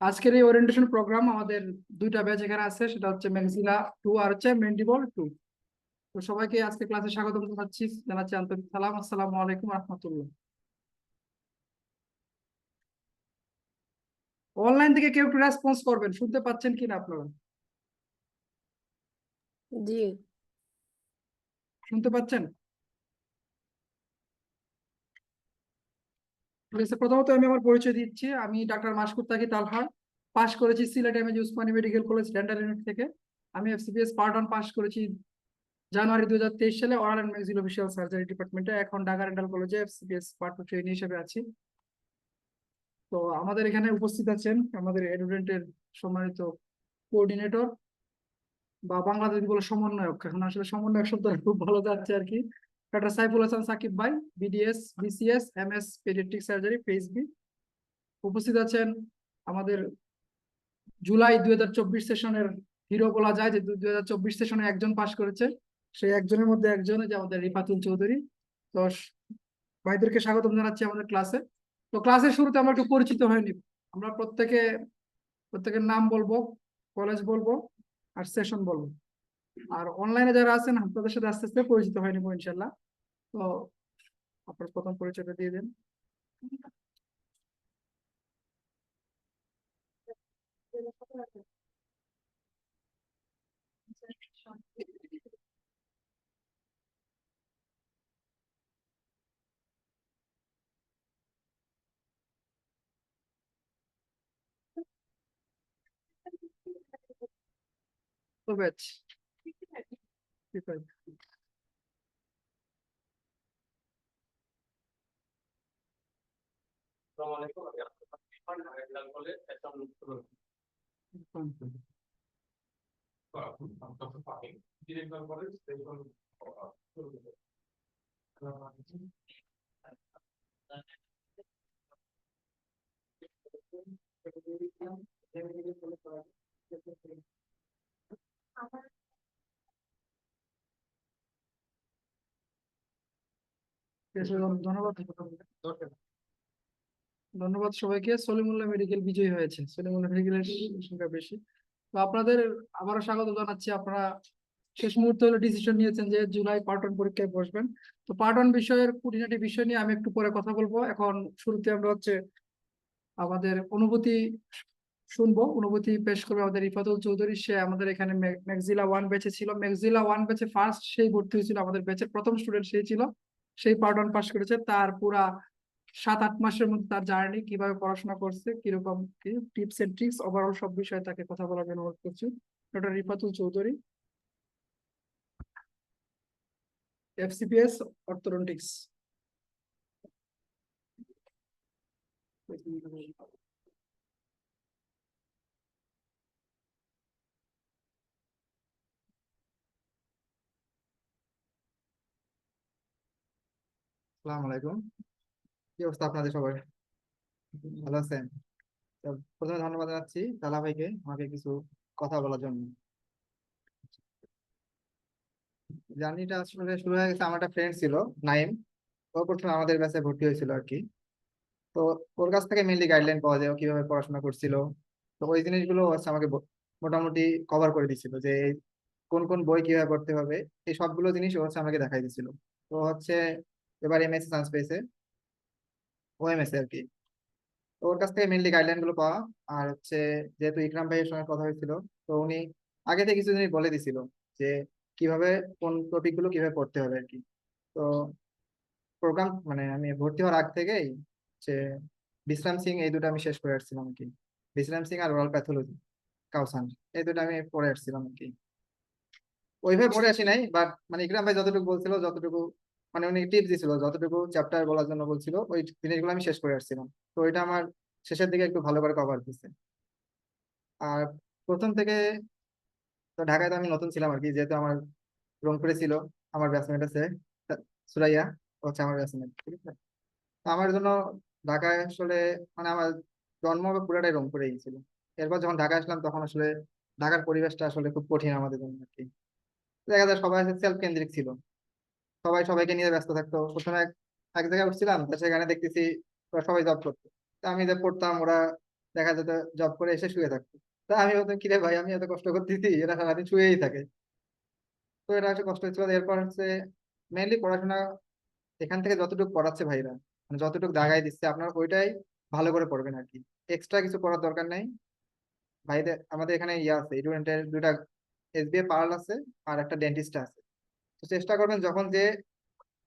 আজকের এই orientation programme আমাদের দুইটা ব্যাচ এখানে আছে, সেটা হচ্ছে ম্যাক্সিলা 2 আর হচ্ছে মেন্ডিবল 2। তো সবাইকে আজকে ক্লাসে স্বাগত জানাচ্ছি আন্তরিক সালাম, আসসালামু আলাইকুম রহমতুল্লাহ। অনলাইন থেকে কেউ একটু রেসপন্স করবেন, শুনতে পাচ্ছেন কিনা আপনারা? জি। শুনতে পাচ্ছেন? ঠিক আছে, প্রথমত আমি আমার পরিচয় দিচ্ছি। আমি ডাক্তার মাসকুর তাকি তালহা, পাশ করেছি Sylhet MAG Usmani medical college dental unit থেকে। আমি এফসিপিএস পার্ট 1 পাস করেছি জানুয়ারি 2023 সালে ওরাল এন্ড ম্যাক্সিলোফেশিয়াল সার্জারি ডিপার্টমেন্টে। এখন ঢাকা ডেন্টাল কলেজে এফসিপিএস পার্ট 2 ট্রেইনি হিসেবে আছি। তো আমাদের এখানে উপস্থিত আছেন আমাদের এডুডেন্টের সম্মানিত কোঅর্ডিনেটর, বা বাংলাদেশ বলে সমন্বয়ক, এখন আসলে সমন্বয়ক শব্দটা খুব ভালো যাচ্ছে আর কি, ডক্টর সাইফুল হাসান সাকিব ভাই, BDS BCS MS paediatric surgery phase B. উপস্থিত আছেন আমাদের জুলাই 2024 সেশনের হিরো বলা যায়, যে 2024 সেশনে একজন পাশ করেছে, সেই একজনের মধ্যে একজন যে আমাদের রিফাতুল চৌধুরী। তো ভাইদেরকে স্বাগতম জানাচ্ছি আমাদের ক্লাসে। তো ক্লাসের শুরুতে আমরা একটু পরিচিত হয়ে নিব। আমরা প্রত্যেকের নাম বলবো, কলেজ বলবো, আর সেশন বলবো। আর অনলাইনে যারা আছেন আপনাদের সাথে আস্তে আস্তে পরিচিত হয়ে নিবো ইনশাল্লাহ। তো আপনার প্রথম পরিচয়টা দিয়ে দেন। তো ব্যাচ আসসালামু আলাইকুম, আমি আপনার ঢাকা ডেন্টাল কলেজ একদম ডক্টর ফাহিম ডেন্টাল কলেজ দেখুন। ধন্যবাদ। ধন্যবাদ সবাইকে। সলিমুল্লাহ মেডিকেল বিজয়ী হয়েছে, সলিমুল্লাহ মেডিকেলের সংখ্যা বেশি। তো আপনাদের আবারও স্বাগত জানাচ্ছি। আপনারা শেষ মুহূর্তে হলে ডিসিশন নিয়েছেন যে জুলাই পার্ট 1 পরীক্ষায় বসবেন। তো পার্ট 1 বিষয়ের খুঁটিনাটি বিষয় নিয়ে আমি একটু পরে কথা বলবো। এখন শুরুতে আমরা হচ্ছে আমাদের অনুভূতি শুনবো। অনুভূতি পেশ করবে আমাদের রিফাতুল চৌধুরী। সে আমাদের এখানে ম্যাক্সিলা 1 ব্যাচে ছিল, ম্যাক্সিলা 1 ব্যাচে ফার্স্ট সেই ভর্তি হয়েছিল, আমাদের ব্যাচের প্রথম স্টুডেন্ট সেই ছিল, সেই পার্ট 1 পাস করেছে। তার পুরা 7-8 মাসের মধ্যে তার জার্নি, কিভাবে পড়াশোনা করছে, কিরকম কি টিপস এন্ড ট্রিক্স, ওভারঅল সব বিষয়ে তাকে কথা বলার জন্য অনুরোধ করছি। Doctor Rifatul Chowdhury, FCPS orthodontics. আসসালামু আলাইকুম। কি অবস্থা আপনাদের সবার? ভালো আছেন? তো প্রথমে ধন্যবাদ জানাচ্ছি তালা ভাইকে আমাকে কিছু কথা বলার জন্য। জার্নিটা আসলে শুরু হয়ে গেছে, আমার একটা ফ্রেন্ড ছিল নাইম, ও প্রথমে আমাদের ব্যাচে ভর্তি হয়েছিল আর কি। তো ওর কাছ থেকে মেইনলি গাইডলাইন পাওয়া যায় ও কিভাবে পড়াশোনা করছিল। তো ওই জিনিসগুলো হচ্ছে আমাকে মোটামুটি কভার করে দিছিল, যে কোন কোন বই কিভাবে পড়তে হবে, এই সবগুলো জিনিস ও হচ্ছে আমাকে দেখাই দিছিল। তো হচ্ছে এবার এমএসসি চান্স পেয়েছে, ও এমএসসি আর কি। তো ওর কাছ থেকে মেনলি গাইডলাইন গুলো পাওয়া। আর হচ্ছে যেহেতু ইকরাম ভাইয়ের সঙ্গে কথা হয়েছিল, তো উনি আগে থেকে কিছু জিনিস বলে দিছিল যে কিভাবে কোন টপিক গুলো কিভাবে পড়তে হবে আর কি। তো প্রোগ্রাম মানে আমি ভর্তি হওয়ার আগ থেকেই যে বিশ্রাম সিং এই দুটো আমি শেষ করে আসছিলাম আর কি। বিশ্রাম সিং আর ওরাল প্যাথোলজি কাউসান, এই দুটো আমি পড়ে আসছিলাম আর কি। ওইভাবে পড়ে আসি নাই, বাট মানে ইকরাম ভাই যতটুকু বলছিল, যতটুকু মানে উনি টিপস দিছিল, যতটুকু চ্যাপ্টার বলার জন্য বলছিল, ওই জিনিসগুলো আমি শেষ করে আসছিলাম। তো এটা আমার শেষের দিকে একটু ভালো করে কভার দিচ্ছে। আর প্রথম থেকে তো ঢাকায় তো আমি নতুন ছিলাম আর কি, যেহেতু আমার রংপুরে ছিল আমার ব্যাচমেট আছে সুরাইয়া, ও হচ্ছে আমার ব্যাচমেট, ঠিক আছে। তো আমার জন্য ঢাকায় আসলে মানে আমার জন্ম পুরাটাই রংপুরেই ছিল। এরপর যখন ঢাকা আসলাম তখন আসলে ঢাকার পরিবেশটা আসলে খুব কঠিন আমাদের জন্য আর কি। দেখা যায় সবাই সেলফ কেন্দ্রিক ছিল, সবাই সবাইকে নিয়ে ব্যস্ত থাকতো। প্রথমে এক এক জায়গায় উঠছিলাম, তো সেখানে দেখতেছি ওরা সবাই জব করতো, তা আমি যে পড়তাম ওরা দেখা যেত জব করে এসে শুয়ে থাকতো। তা আমি বলতাম কিরে ভাই, আমি এত কষ্ট করতেছি, এরা সারাদিন শুয়েই থাকে। তো এটা হচ্ছে কষ্ট হচ্ছিল। এরপর হচ্ছে মেইনলি পড়াশোনা এখান থেকে যতটুকু পড়াচ্ছে ভাইরা, মানে যতটুকু দাগাই দিচ্ছে আপনার ওইটাই ভালো করে পড়বেন আর কি। এক্সট্রা কিছু পড়ার দরকার নেই। ভাইদের আমাদের এখানে ইয়ে আছে, স্টুডেন্টের দুইটা এসবিএ পার্ল আছে আর একটা ডেন্টিস্ট আছে। তো চেষ্টা করবেন যখন যে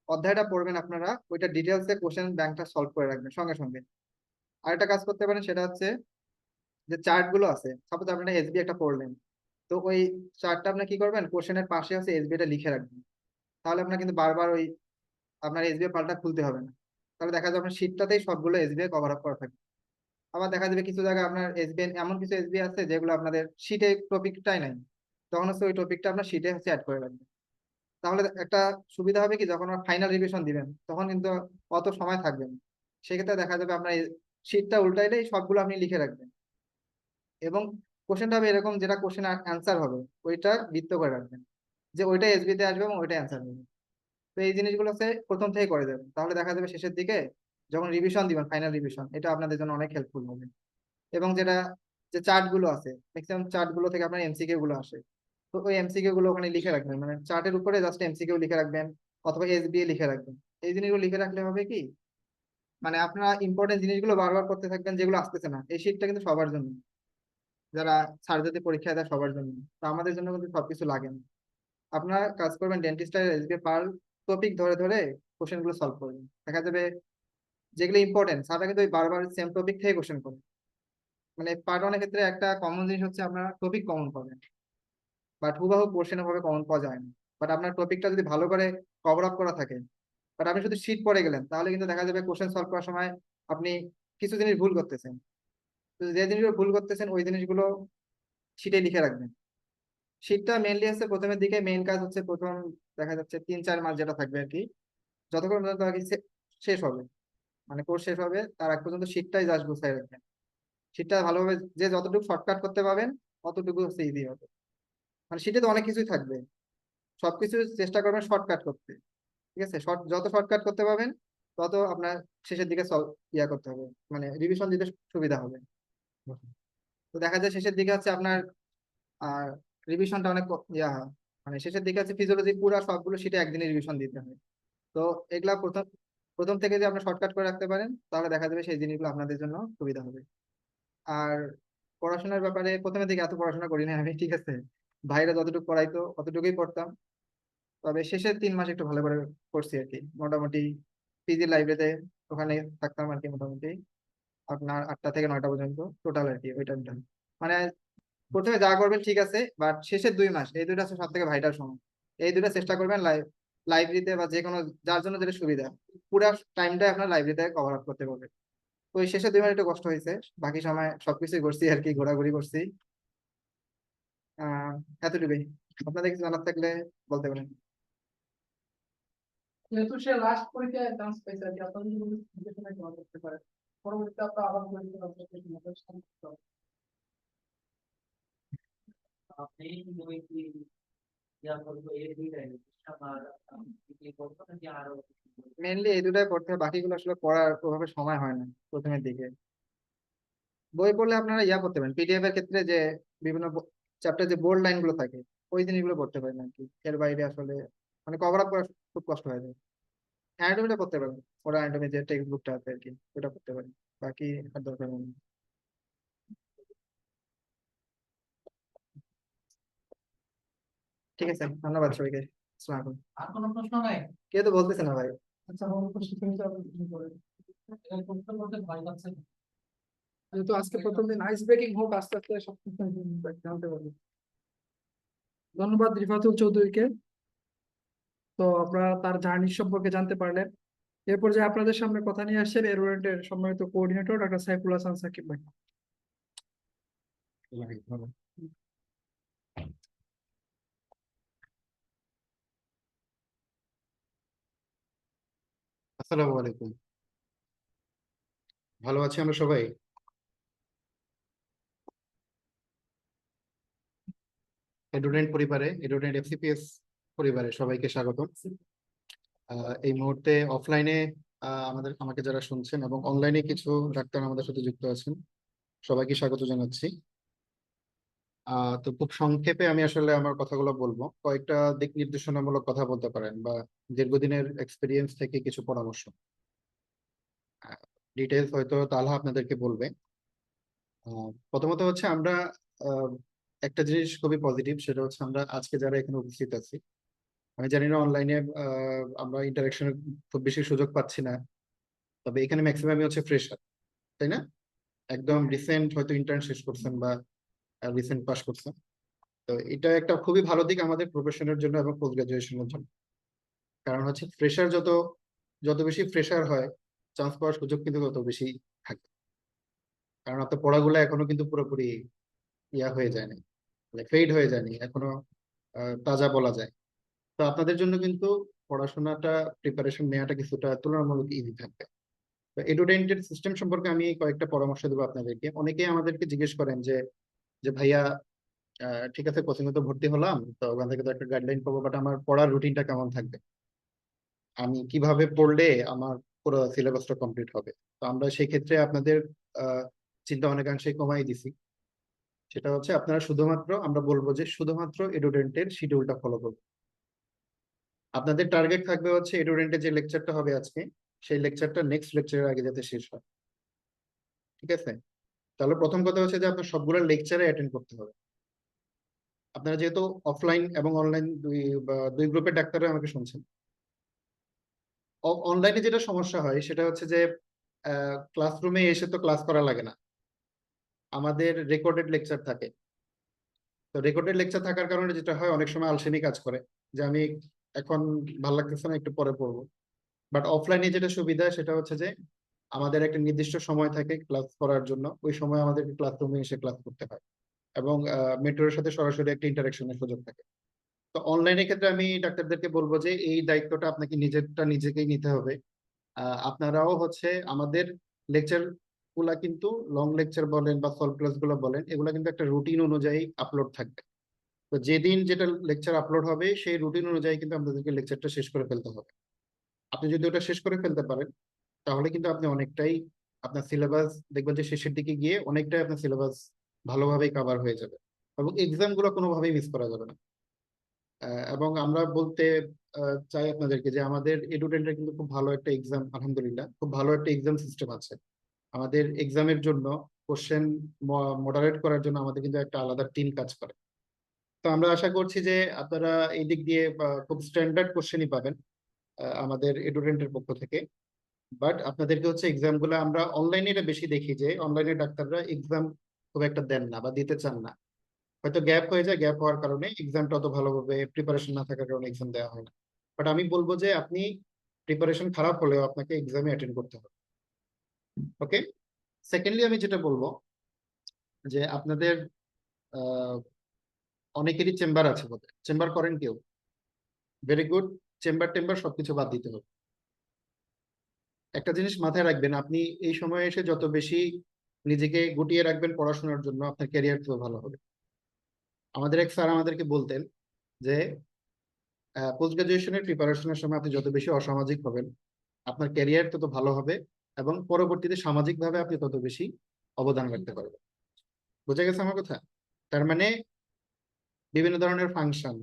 অধ্যায়টা পড়বেন আপনারা ওইটা ডিটেলসে কোশ্চেন ব্যাংকটা সলভ করে রাখবেন সঙ্গে সঙ্গে। আরেকটা কাজ করতে পারেন, সেটা হচ্ছে যে চার্ট গুলো আছে, সাপোজ আপনারা এসবি একটা পড়লেন, তো ওই চার্টটা আপনি কি করবেন, কোশ্চেনের পাশে আছে এসবি টা লিখে রাখবেন। তাহলে আপনার কিন্তু বারবার ওই আপনার এসবিআই পাল্টা খুলতে হবে না। তাহলে দেখা যাবে আপনার শীটটাতেই সবগুলো এসবিআই কভার আপ করা থাকবে। আবার দেখা যাবে কিছু জায়গায় আপনার এসবিআই এমন কিছু এসবিআই আছে যেগুলো আপনাদের শীটে টপিকটাই নাই, তখন হচ্ছে ওই টপিকটা আপনার শীটে হচ্ছে অ্যাড করে রাখবেন। তাহলে একটা সুবিধা হবে কি, যখন ফাইনাল রিভিশন দিবেন তখন কিন্তু অত সময় থাকবে না। সেক্ষেত্রে দেখা যাবে আপনার শীটটা উল্টাইলেই সবগুলো আপনি লিখে রাখবেন। এবং কোশ্চেনটা হবে এরকম, যেটা কোশ্চেন অ্যান্সার হবে ওইটা বৃত্ত করে রাখবেন, যে ওইটা এসবিতে আসবে এবং ওইটা অ্যান্সার হবে। তো এই জিনিসগুলো হচ্ছে প্রথম থেকে করে যাবেন, তাহলে দেখা যাবে শেষের দিকে যখন রিভিশন দিবেন, ফাইনাল রিভিশন, এটা আপনাদের জন্য অনেক হেল্পফুল হবে। এবং যেটা যে চার্ট গুলো আছে, ম্যাক্সিমাম চার্ট গুলো থেকে আপনার এমসিকিউ গুলো আসে, তো ওই এমসিকিউ গুলো ওখানে লিখে রাখবেন, মানে চার্টের উপরে জাস্ট এমসিকিউ লিখে রাখবেন অথবা এসবিএ লিখে রাখবেন। এই জিনিসগুলো লিখে রাখলে হবে কি, মানে আপনারা ইম্পর্টেন্ট জিনিসগুলো বারবার করতে থাকবেন, যেগুলো আসতেছে না। এই শীটটা কিন্তু সবার জন্য, যারা সার্জারি পরীক্ষা দেয় সবার জন্য, তো আমাদের জন্য কিন্তু সবকিছু লাগে না। আপনারা কাজ করবেন ডেন্টিস্টের এসবিএ পার টপিক ধরে ধরে কোশ্চেন গুলো সলভ করবেন। দেখা যাবে যেগুলো ইম্পর্টেন্ট স্যাররা কিন্তু ওই বারবার সেম টপিক থেকে কোশ্চেন করে। মানে পার্ট ওয়ানের ক্ষেত্রে একটা কমন জিনিস হচ্ছে আপনারা টপিক কমন পাবেন, বাট হুবাহু কোশ্চেন ভাবে কমন পাওয়া যায় না। বাট আপনার টপিকটা যদি ভালো করে কভার আপ করা থাকে, বাট আপনি শুধু শীট পড়ে গেলেন, তাহলে কিন্তু দেখা যাবে কোশ্চেন সলভ করার সময় আপনি কিছু জিনিস ভুল করতেছেন। তো যে জিনিসগুলো ভুল করতেছেন ওই জিনিসগুলো শীটে লিখে রাখবেন। শীটটা মেনলি হচ্ছে প্রথমের দিকে মেইন কাজ হচ্ছে প্রথম দেখা যাচ্ছে 3-4 মাস যেটা থাকবে আর কি, যতক্ষণ পর্যন্ত আর কি শেষ হবে, মানে কোর্স শেষ হবে তার আগ পর্যন্ত শীটটাই জাস্ট গুছাই রাখবেন। শীটটা ভালোভাবে যে যতটুকু শর্টকাট করতে পারবেন ততটুকু হচ্ছে ইজি হবে। মানে শীটে তো অনেক কিছুই থাকবে, সবকিছু চেষ্টা করবেন শর্টকাট করতে। ঠিক আছে, যত শর্টকাট করতে পারবেন তত আপনার শেষের দিকে ইয়া করতে হবে, মানে রিভিশন দিতে সুবিধা হবে। তো দেখা যায় শেষের দিকে হচ্ছে আপনার আর রিভিশনটা অনেক ইয়া হয়। মানে শেষের দিকে আছে ফিজিওলজি পুরো সবগুলো শীটে একদিনে রিভিশন দিতে হয়। তো এগুলা প্রথম প্রথম থেকে যদি আপনি শর্টকাট করে রাখতে পারেন তাহলে দেখা যাবে সেই জিনিসগুলো আপনাদের জন্য সুবিধা হবে। আর পড়াশোনার ব্যাপারে প্রথমে দিকে এত পড়াশোনা করি না আমি, ঠিক আছে, ভাইরা যতটুকু পড়াইতো অতটুকুই পড়তাম। তবে শেষের 3 মাস একটু ভালো করে পড়ছি আর কি। মোটামুটি পিজি লাইব্রেরিতে ওখানে থাকতাম আর কি, মোটামুটি আপনার 8টা থেকে 9টা পর্যন্ত টোটাল আর কি ওই টাইমটা। মানে প্রথমে যা করবেন ঠিক আছে, বাট শেষের 2 মাস এই দুইটা হচ্ছে সব থেকে ভাইটাল সময়। এই দুইটা চেষ্টা করবেন লাইব্রেরিতে বা যে কোনো যার জন্য যেটা সুবিধা, পুরো টাইমটা আপনার লাইব্রেরিতে কভার আপ করতে পারবে। তো ওই শেষের 2 মাস একটু কষ্ট হয়েছে, বাকি সময় সবকিছুই করছি আর কি, ঘোরাঘুরি করছি। আহ এতটুকুই। আপনাদের কিছু জানার থাকলে বলতে পারেন। যেহেতু সে লাস্ট পরীক্ষায় চান্স পেয়েছে আর কি, আপনাদের যদি কোনো জিজ্ঞাসা জমা করতে পারে, পরবর্তীতে আপনার আবার পরীক্ষা হবে। আপনি ওই কি ইয়া করবো এই দুইটাই আমার কি করবো নাকি আরো কিছু করবো? মেনলি এই দুটাই পড়তে হয়, বাকিগুলো আসলে পড়ার ওভাবে সময় হয় না প্রথমের দিকে। বই পড়লে আপনারা ইয়া করতে পারেন, পিডিএফ এর ক্ষেত্রে যে বিভিন্ন চ্যাপ্টার যে বোল্ড লাইন গুলো থাকে ওই জিনিসগুলো পড়তে পারেন আর কি। এর বাইরে আসলে মানে কভার আপ করা খুব কষ্ট হয়ে যায়। অ্যানাটমিটা পড়তে পারেন, ওরা অ্যানাটমি যে টেক্সট বুকটা আছে আর কি ওটা পড়তে পারেন, বাকি আর দরকার নেই। ঠিক আছে, ধন্যবাদ সবাইকে। আসসালামু আলাইকুম। আর কোনো প্রশ্ন নাই? কেউ তো বলতেছে না ভাই। আচ্ছা, আমার প্রশ্ন শুনতে আপনি কি করেন? এই প্রশ্ন করতে ভয় লাগছে না? যেহেতু আজকে প্রথম দিন, আইস ব্রেকিং হোক, আস্তে আস্তে সব কিছু জানতে পারবো। ধন্যবাদ রিফাতুল চৌধুরীকে। তো আপনারা তার জার্নি সম্পর্কে জানতে পারলেন। এরপর যে আপনাদের সামনে কথা নিয়ে আসছেন এর সম্মানিত কোঅর্ডিনেটর ডক্টর সাইফুল হাসান সাকিব ভাই। আসসালামু আলাইকুম। ভালো আছি আমরা সবাই। এডুডেন্ট পরিবারে, এডুডেন্ট এফসিপিএস পরিবারে সবাইকে স্বাগতম। এই মুহূর্তে অফলাইনে আমাকে যারা শুনছেন এবং অনলাইনে কিছু ডাক্তার আমাদের সাথে যুক্ত আছেন, সবাইকে স্বাগত জানাচ্ছি। তো খুব সংক্ষেপে আমি আসলে আমার কথাগুলো বলবো, কয়েকটা দিক নির্দেশনামূলক কথা বলতে পারেন বা দীর্ঘদিনের এক্সপিরিয়েন্স থেকে কিছু পরামর্শ। ডিটেলস হয়তো তাহলে আপনাদেরকে বলবে। প্রথমত হচ্ছে আমরা আহ, একটা জিনিস খুবই পজিটিভ, সেটা হচ্ছে আমরা আজকে যারা এখানে উপস্থিত আছি, আমি জানি না অনলাইনে আমরা ইন্টারাকশনের খুব বেশি সুযোগ পাচ্ছি না, তবে এখানে ম্যাক্সিমামই হচ্ছে ফ্রেশার, তাই না? একদম রিসেন্ট হয়তো ইন্টার্ন শেষ করছেন বা রিসেন্ট পাস করছেন। তো এটা একটা খুবই ভালো দিক আমাদের প্রফেশনের জন্য এবং পোস্ট গ্রাজুয়েশনের জন্য। কারণ হচ্ছে ফ্রেশার যত যত বেশি ফ্রেশার হয়, চান্স পাওয়ার সুযোগ কিন্তু তত বেশি থাকে। কারণ আপনার পড়াগুলো এখনো কিন্তু পুরোপুরি ইয়া হয়ে যায়নি, মানে ফেড হয়ে যায়নি এখনো, তাজা বলা যায়। তো আপনাদের জন্য কিন্তু পড়াশোনাটা, প্রিপারেশন নেওয়াটা কিছুটা তুলনামূলক ইজি থাকবে। তো এডুডেন্টের সিস্টেম সম্পর্কে আমি কয়েকটা পরামর্শ দেবো আপনাদেরকে। অনেকেই আমাদেরকে জিজ্ঞেস করেন যে যে ভাইয়া, ঠিক আছে কোচিং তো ভর্তি হলাম, তো ওখান থেকে তো একটা গাইডলাইন পাবো, বাট আমার পড়ার রুটিনটা কেমন থাকবে, আমি কিভাবে পড়লে আমার পুরো সিলেবাসটা কমপ্লিট হবে? তো আমরা সেই ক্ষেত্রে আপনাদের আহ, চিন্তা অনেকাংশে কমাই দিছি। সেটা হচ্ছে আপনারা শুধুমাত্র, আমরা বলবো যে শুধুমাত্র এডুডেন্টের শিডিউলটা ফলো করবেন। আপনাদের টার্গেট থাকবে হচ্ছে এডুডেন্টের যে লেকচারটা হবে আজকে, সেই লেকচারটা নেক্সট লেকচারের আগে যাতে শেষ হয়। ঠিক আছে? তাহলে প্রথম কথা হচ্ছে যে আপনার সবগুলো লেকচারে অ্যাটেন্ড করতে হবে। আপনারা যেহেতু অফলাইন এবং অনলাইন দুই গ্রুপের ডাক্তাররা আমাকে শুনছেন, অনলাইনে যেটা সমস্যা হয় সেটা হচ্ছে যে ক্লাসরুমে এসে তো ক্লাস করা লাগে না, আমাদের রেকর্ডেড লেকচার থাকে। তো রেকর্ডেড লেকচার থাকার কারণে যেটা হয়, অনেক সময় আলসেমি কাজ করে যে আমি এখন ভালো লাগতেছে না, একটু পরে পড়বো। বাট অফলাইনে যেটা সুবিধা সেটা হচ্ছে যে আমাদের একটা নির্দিষ্ট সময় থাকে ক্লাস করার জন্য, ওই সময় আমাদেরকে ক্লাসরুমে এসে ক্লাস করতে হয় এবং মেট্রোর সাথে সরাসরি একটা ইন্টারাকশনের সুযোগ থাকে। তো অনলাইনের ক্ষেত্রে আমি ডাক্তারদেরকে বলবো যে এই দায়িত্বটা আপনাকে নিজেকেই নিতে হবে। আপনারাও হচ্ছে আমাদের লেকচার গুলা কিন্তু, লং লেকচার বলেন বা সলভ ক্লাস গুলো বলেন, এগুলা কিন্তু একটা রুটিন অনুযায়ী আপলোড থাকবে। তো যেদিন যেটা লেকচার আপলোড হবে সেই রুটিন অনুযায়ী কিন্তু আপনাদেরকে লেকচারটা শেষ করে ফেলতে হবে। আপনি যদি ওটা শেষ করে ফেলতে পারেন, তাহলে কিন্তু আপনি অনেকটাই আপনার সিলেবাস দেখবেন যে শেষের দিকে গিয়ে অনেকটাই আপনার সিলেবাস ভালোভাবেই কভার হয়ে যাবে এবং এক্সাম গুলো কোনোভাবেই মিস করা যাবে না। এবং আমরা বলতে চাই আপনাদেরকে যে আমাদের এডুডেন্টের কিন্তু খুব ভালো একটা এক্সাম, আলহামদুলিল্লাহ খুব ভালো একটা এক্সাম সিস্টেম আছে। আমাদের এক্সামের জন্য কোশ্চেন মডারেট করার জন্য আমাদের কিন্তু একটা আলাদা টিম কাজ করে। তো আমরা আশা করছি যে আপনারা এই দিক দিয়ে খুব স্ট্যান্ডার্ড কোশ্চেনই পাবেন আমাদের এডুডেন্টের পক্ষ থেকে। বাট আপনাদেরকে হচ্ছে এক্সাম গুলো, আমরা অনলাইনে এটা বেশি দেখি যে অনলাইনে ডাক্তাররা এক্সাম খুব একটা দেন না বা দিতে চান না, হয়তো গ্যাপ হয়ে যায়, গ্যাপ হওয়ার কারণে এক্সামটা অত ভালোভাবে প্রিপারেশন না থাকার কারণে এক্সাম দেওয়া হয় না। বাট আমি বলবো যে আপনি প্রিপারেশন খারাপ হলেও আপনাকে এক্সামে অ্যাটেন্ড করতে হবে। ওকে। সেকেন্ডলি আমি যেটা বলবো যে আপনাদের আহ, অনেকেরই চেম্বার আছে, বোধহয় চেম্বার করেন কেউ? Very good. চেম্বার টেম্বার সবকিছু বাদ দিতে হবে। একটা জিনিস মাথায় রাখবেন, আপনি এই সময়ে এসে যত বেশি নিজেকে গুটিয়ে রাখবেন পড়াশোনার জন্য, আপনার ক্যারিয়ার তত ভালো হবে। আমাদের এক স্যার আমাদেরকে বলতেন যে পোস্ট গ্রাজুয়েশনের প্রিপারেশনের সময় আপনি যত বেশি অসামাজিক হবেন, আপনার ক্যারিয়ার তত ভালো হবে এবং পরবর্তীতে সামাজিকভাবে আপনি তত বেশি অবদান রাখতে পারবেন। বোঝা গেছে আমার কথা? তার মানে বিভিন্ন ধরনের ফাংশন,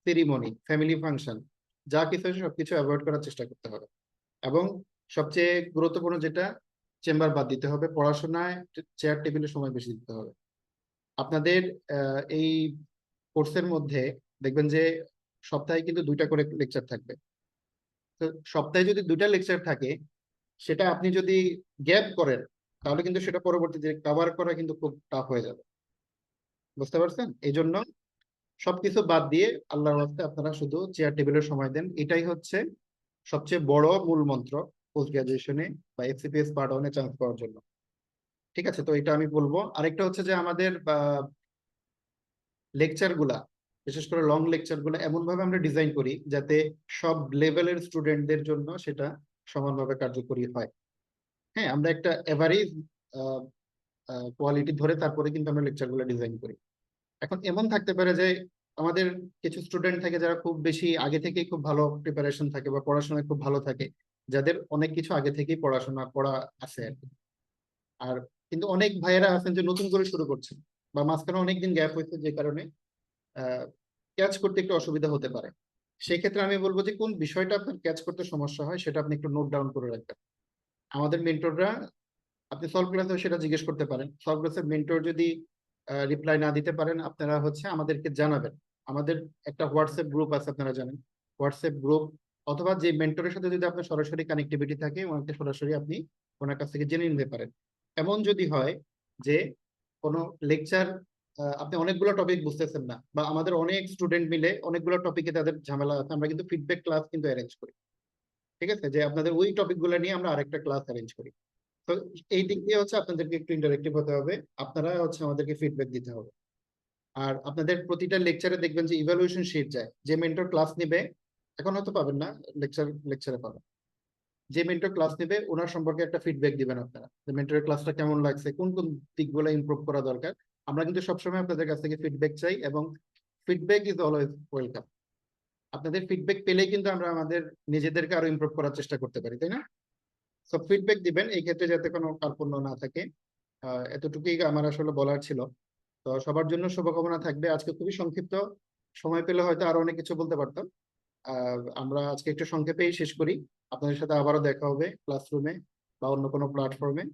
সেরিমনি, ফ্যামিলি ফাংশন, যা কিছু আছে সবকিছু অ্যাভয়েড করার চেষ্টা করতে হবে। এবং সবচেয়ে গুরুত্বপূর্ণ যেটা, চেম্বার বাদ দিতে হবে, পড়াশোনায় চেয়ার টেবিলে সময় বেশি দিতে হবে। আপনাদের এই কোর্সের মধ্যে দেখবেন যে সপ্তাহে কিন্তু 2টা করে লেকচার থাকবে। তো সপ্তাহে যদি 2টা লেকচার থাকে, সেটা আপনি যদি গ্যাপ করেন, তাহলে কিন্তু সেটা পরবর্তীতে কভার করা কিন্তু খুব টাফ হয়ে যাবে। বুঝতে পারছেন? এই জন্য সবকিছু বাদ দিয়ে আল্লাহর ওয়াস্তে আপনারা শুধু চেয়ার টেবিলের সময় দেন, এটাই হচ্ছে সবচেয়ে বড় মূল মন্ত্র পোস্ট গ্রাজুয়েশনে বা এফসিপিএস পার্ট 1-এ চান্স পাওয়ার জন্য। ঠিক আছে? তো এটা আমি বলবো। আরেকটা হচ্ছে যে আমাদের লেকচার গুলা, বিশেষ করে লং লেকচার গুলা এমন ভাবে আমরা ডিজাইন করি যাতে সব লেভেলের স্টুডেন্টদের জন্য সেটা সমানভাবে কার্যকরী হয়। হ্যাঁ, আমরা একটা এভারেজ কোয়ালিটি ধরে তারপরে কিন্তু আমরা লেকচার গুলো ডিজাইন করি। এখন এমন থাকতে পারে যে আমাদের কিছু স্টুডেন্ট থাকে যারা খুব বেশি আগে থেকেই খুব ভালো প্রিপারেশন থাকে বা পড়াশোনায় খুব ভালো থাকে, যাদের অনেক কিছু আগে থেকেই পড়াশোনা করা আছে আর কি। আর কিন্তু অনেক ভাইয়েরা আছেন যে নতুন করে শুরু করছেন, বা মাঝখানে অনেকদিন গ্যাপ হয়েছে, যে কারণে ক্যাচ করতে একটু অসুবিধা হতে পারে। সেই ক্ষেত্রে আমি বলবো যে কোন বিষয়টা আপনার ক্যাচ করতে সমস্যা হয় সেটা আপনি একটু নোট ডাউন করে রাখবেন। আমাদের মেন্টররা, আপনি সলভ ক্লাসে সেটা জিজ্ঞেস করতে পারেন। সলভ ক্লাসের মেন্টর যদি রিপ্লাই না দিতে পারেন, আপনারা হচ্ছে আমাদেরকে জানাবেন। আমাদের একটা হোয়াটসঅ্যাপ গ্রুপ আছে, আপনারা জানেন, হোয়াটসঅ্যাপ গ্রুপ, অথবা যে মেন্টরের সাথে যদি আপনার সরাসরি কানেক্টিভিটি থাকে, ওনাকে সরাসরি আপনি ওনার কাছ থেকে জেনে নিতে পারেন। এমন যদি হয় যে কোনো লেকচার আপনি অনেকগুলো টপিক বুঝতেছেন না, বা আমাদের অনেক স্টুডেন্ট মিলে অনেকগুলো টপিকে তাদের ঝামেলা আছে, আমরা কিন্তু ফিডব্যাক ক্লাস কিন্তু অ্যারেঞ্জ করি। ঠিক আছে, যে আপনাদের ওই টপিকগুলো নিয়ে আমরা আরেকটা ক্লাস অ্যারেঞ্জ করি। তো এই দিক দিয়ে হচ্ছে আপনাদেরকে একটু ইন্টারেক্টিভ হতে হবে, আপনারা হচ্ছে আমাদেরকে ফিডব্যাক দিতে হবে। আর আপনাদের প্রতিটা লেকচারে দেখবেন যে ইভালুয়েশন শিট যায়, যে মেন্টর ক্লাস নিবে, এখন হয়তো পাবেন না, লেকচারে পাবেন, যে মেন্টর ক্লাস নেবে ওনার সম্পর্কে একটা ফিডব্যাক দিবেন আপনারা, যে মেন্টরের ক্লাসটা কেমন লাগছে, কোন কোন দিকগুলো ইমপ্রুভ করা দরকার। আমরা কিন্তু সবসময় আপনাদের কাছ থেকে ফিডব্যাক চাই, এবং ফিডব্যাক ইজ অলওয়েজ ওয়েলকাম। আপনাদের ফিডব্যাক পেলেই কিন্তু আমরা আমাদের নিজেদেরকে আরো ইমপ্রুভ করার চেষ্টা করতে পারি, তাই না? সব ফিডব্যাক দিবেন এই ক্ষেত্রে, যাতে কোনো কার্পণ্য না থাকে। এতটুকুই আমার আসলে বলার ছিল। তো সবার জন্য শুভকামনা থাকবে। আজকে খুবই সংক্ষিপ্ত, সময় পেলে হয়তো আরো অনেক কিছু বলতে পারতাম। আমরা আজকে একটু সংক্ষেপেই শেষ করি। আপনাদের সাথে আবারও দেখা হবে ক্লাসরুমে বা অন্য কোনো প্ল্যাটফর্মে।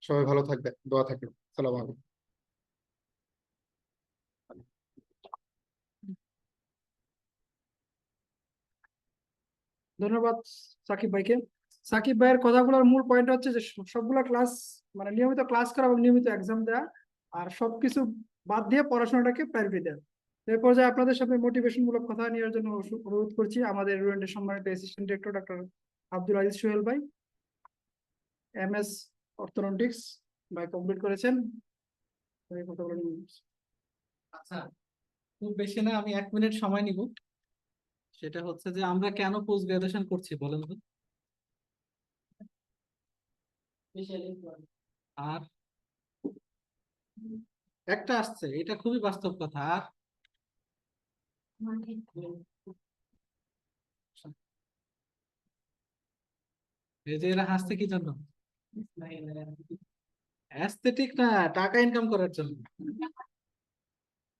সবাই ভালো থাকবে, দোয়া থাকলো। সালাম আলাইকুম। ধন্যবাদ সাকিব ভাইকে। সাকিব ভাইয়ের কথাগুলোর মূল পয়েন্ট হচ্ছে যে সবগুলা ক্লাস, মানে নিয়মিত ক্লাস করা এবং নিয়মিত এক্সাম দেওয়া, আর সবকিছু বাদ দিয়ে পড়াশোনাটাকে প্রায়োরিটি দেওয়া। এই পর্যায়ে আপনাদের সাথে মোটিভেশন মূলক কথা নেওয়ার জন্য অনুরোধ করছি আমাদের স্টুডেন্টের সম্মানিত assistant director doctor Abdul Aziz Sohel ভাই। MS অর্থোনটিক্স ভাই কমপ্লিট করেছেন। এই কথাগুলো নিয়ে আচ্ছা, খুব বেশি না, আমি 1 মিনিট সময় নিব। সেটা হচ্ছে যে আমরা কেন পোস্ট গ্রাজুয়েশন করছি বলেন তো। আর একটা আসছে, এটা খুবই বাস্তব কথা। আর এই যে এরা হাসছে কি জন্য? অ্যাস্থেটিক না, টাকা ইনকাম করার জন্য।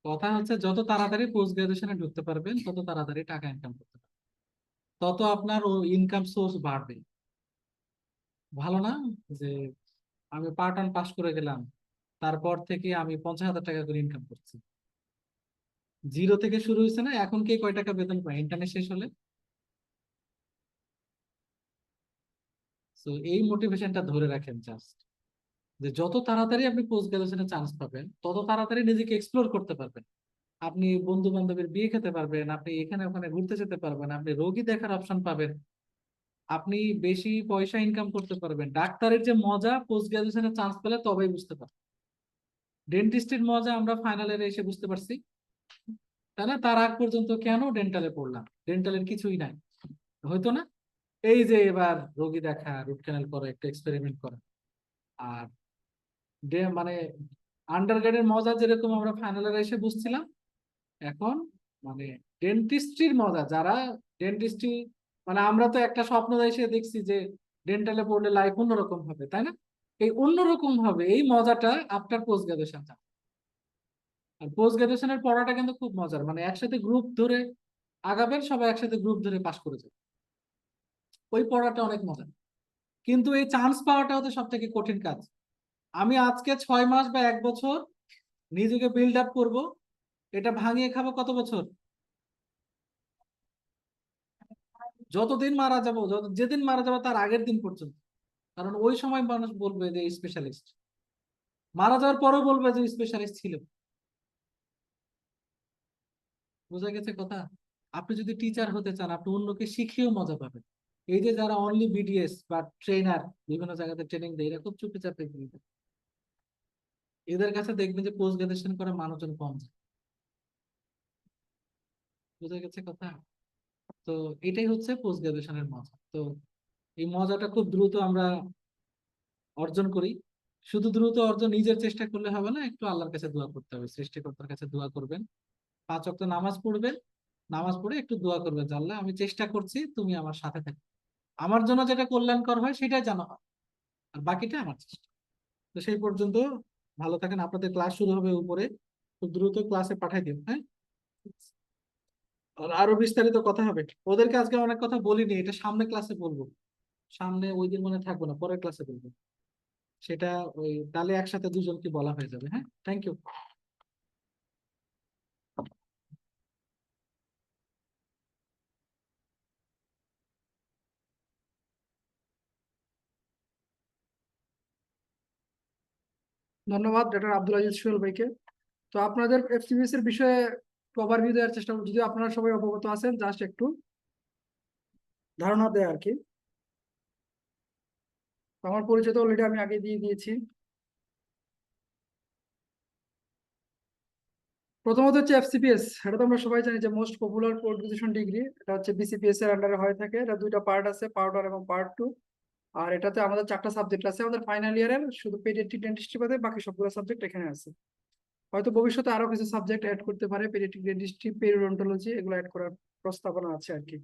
কথা হচ্ছে যত তাড়াতাড়ি পোস্ট গ্রাজুয়েশনে ঢুকতে পারবেন তত তাড়াতাড়ি টাকা ইনকাম করতে পারবেন, তত আপনার ও ইনকাম সোর্স বাড়বে। ভালো না যে আমি পার্ট ওয়ান পাস করে গেলাম, তারপর থেকে আমি 50,000 টাকা করে ইনকাম করছি। জিরো থেকে শুরু হয়েছে না, এখন কে কয় টাকা বেতন পায় ইন্টারনেট শেষ হলে? তো এই মোটিভেশনটা ধরে রাখেন জাস্ট, যে যত তাড়াতাড়ি আপনি পোস্ট গ্রাজুয়েশনে চান্স পাবেন তত তাড়াতাড়ি নিজেকে এক্সপ্লোর করতে পারবেন। আপনি বন্ধু বান্ধবের বিয়ে খেতে পারবেন, আপনি এখানে ওখানে ঘুরতে যেতে পারবেন, আপনি রোগী দেখার অপশন পাবেন, আপনি বেশি পয়সা ইনকাম করতে পারবেন। ডাক্তারের যে মজা পোস্ট গ্রাজুয়েশনে চান্স পেলে তবেই বুঝতে পারবেন। ডেন্টিস্টের মজা আমরা ফাইনাল ইয়ারে এসে বুঝতে পারছি, তাই না? তার আগ পর্যন্ত কেন ডেন্টালে পড়লাম, ডেন্টালের কিছুই নাই, হয়তো না। এই যে এবার রোগী দেখা, রুট ক্যানাল করা, একটা এক্সপেরিমেন্ট করা। আর মানে আন্ডারগ্রেডের মজা যেরকম আমরা ফাইনাল ইয়ারে এসে বুঝছিলাম, এখন মানে ডেন্টিস্ট্রির মজা, যারা ডেন্টিস্ট্রি, মানে আমরা তো একটা স্বপ্ন এসে দেখছি যে ডেন্টালে পড়লে লাইফ অন্যরকম হবে, তাই না? এই অন্যরকম হবে এই মজাটা আফটার পোস্ট গ্রাজুয়েশন। আর পোস্ট গ্রাজুয়েশনের পড়াটা কিন্তু খুব মজার, মানে একসাথে গ্রুপ ধরে আগাবেন, সবাই একসাথে গ্রুপ ধরে পাশ করে যাবে, ওই পড়াটা অনেক মজার। কিন্তু এই চান্স পাওয়াটা হচ্ছে সব থেকে কঠিন কাজ। আমি আজকে 6 মাস বা 1 বছর নিজেকে বিল্ড আপ করবো, এটা ভাঙিয়ে খাবো কত বছর? যতদিন মারা যাবো, যেদিন মারা যাবো তার আগের দিন পর্যন্ত। কারণ ওই সময় মানুষ বলবে যে স্পেশালিস্ট, মারা যাওয়ার পরেও বলবে যে স্পেশালিস্ট ছিল। বোঝা গেছে কথা? আপনি যদি টিচার হতে চান, আপনি অন্যকে শিখিয়েও মজা পাবেন। এই যে যারা অনলি BDS বা ট্রেনার, বিভিন্ন জায়গাতে ট্রেনিং দেয়, এরা খুব চুপি চাপে, এদের কাছে দেখবেন যে পোস্ট গ্রাজুয়েশন করা মানুষজন কম যায়। বোঝা গেছে কথা? তো এটাই হচ্ছে পোস্ট গ্রাজুয়েশনের মজা। তো এই মজাটা খুব দ্রুত আমরা অর্জন করি। শুধু দ্রুত অর্জন নিজের চেষ্টা করলে হবে না, একটু আল্লাহর কাছে দোয়া করতে হবে, সৃষ্টিকর্তার কাছে দোয়া করবেন। 5 ওয়াক্ত নামাজ পড়বেন, নামাজ পড়ে একটু দোয়া করবেন, যে আল্লাহ আমি চেষ্টা করছি, তুমি আমার সাথে থাকো, আমার জন্য যেটা কল্যাণকর হয় সেটাই জানা হয়, আর বাকিটা আমার চেষ্টা। তো সেই পর্যন্ত ভালো থাকেন। আপনাদের ক্লাস শুরু হবে উপরে, খুব দ্রুত ক্লাসে পাঠাই দিন, হ্যাঁ? আর আরো বিস্তারিত কথা হবে। ওদেরকে আজকে অনেক কথা বলিনি, এটা সামনে ক্লাসে বলবো। সামনে ওই দিন মনে থাকবো না, পরের ক্লাসে বলবো সেটা। ওই তাহলে একসাথে দুজনকে বলা হয়ে যাবে। হ্যাঁ, থ্যাংক ইউ। ধন্যবাদ ডক্টর আব্দুল আজিজ সোহেল ভাইকে। তো আপনাদের এফসিপিএস এর বিষয়ে ওভারভিউ দেওয়ার চেষ্টা করব, যদি আপনারা সবাই অবগত আছেন জাস্ট একটু ধারণা দেয় আর কি। তো আমার পরিচয় তো অলরেডি আমি আগে দিয়ে দিয়েছি। প্রথমত হচ্ছে এফসিপিএস, এটা তো আমরা সবাই জানি যে most popular post graduation degree. এটা হচ্ছে বিসিপিএস এর আন্ডারে হয়ে থাকে। এটা দুইটা পার্ট আছে, পার্ট 1 এবং পার্ট 2। আর এটাতে আমাদের 4টা সাবজেক্ট আছে আমাদের ফাইনাল ইয়ারের, শুধু পেডিয়াট্রিক ডেন্টিস্ট্রি বাদে বাকি সবগুলো সাবজেক্ট এখানে আছে। হয়তো ভবিষ্যতে আরো কিছু সাবজেক্ট অ্যাড করতে পারে, পেডিয়াট্রিক ডেন্টিস্ট্রি, পেরিওডন্টোলজি, এগুলো অ্যাড করার প্রস্তাবনা আছে আর কি।